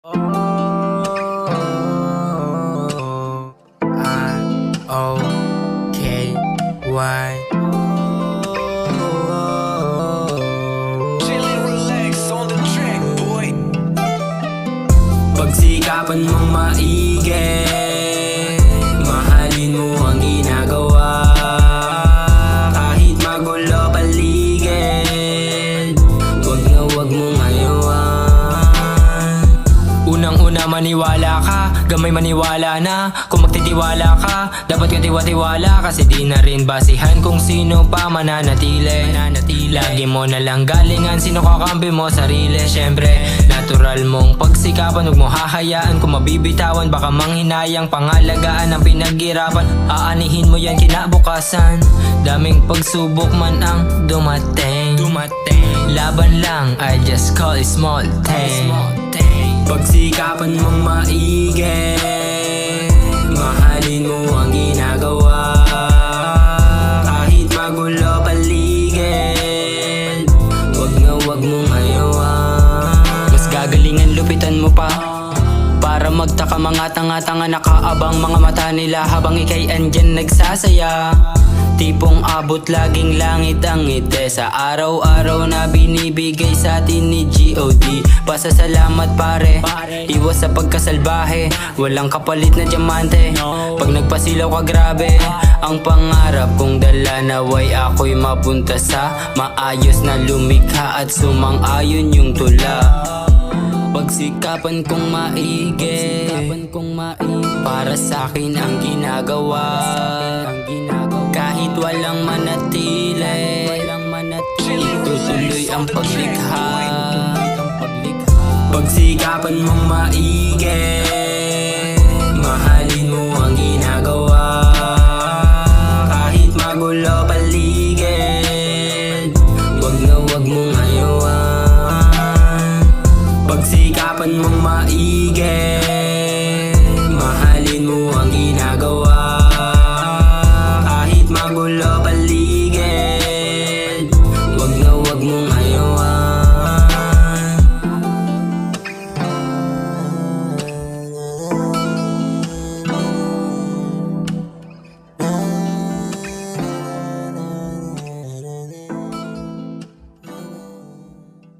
O-I-O-K-Y. Pagsikapan mong maigi, mahalin mo ang ginagawa. Kahit magulo paligid, wag mong ayawan. Unang-una maniwala ka, gamay maniwala na. Kung magtitiwala ka, dapat kang tiwa-tiwala. Kasi di na rin basihan kung sino pa mananatili. Lagi mo nalang galingan, sino kakampi mo sarili. Siyempre, natural mong pagsikapan, huwag mo hahayaan. Kung mabibitawan, baka manghinayang pangalagaan ang pinaghirapan. Aanihin mo yan kinabukasan. Daming pagsubok man ang dumating. Laban lang, I just call it small thing. Pagsikapan mong maigi, mahalin mo ang ginagawa. Kahit magulo paligid, wag mong ayawan. Mas gagalingan lupitan mo pa, para magtaka mga tanga-tanga. Nakaabang mga mata nila habang ikay andyan nagsasaya. Tipong abot laging langit ang ngiti sa araw-araw na binibigay sa atin ni G.O.D. Pasasalamat pare, iwas sa pagkasalbahe. Walang kapalit na diamante. Pag nagpasilaw ka grabe, ang pangarap kong dala naway ako'y mapunta sa maayos na lumikha at sumang-ayon yung tula. Pagsikapan kong maigi, para sa'kin ang ginagawa. Kahit walang manatili, itutuloy ang paglikha. Pagsikapan mong maigi, mahalin mo ang ginagawa. Kahit magulo paligid, wag mong ayawan. Pagsikapan mong maigi,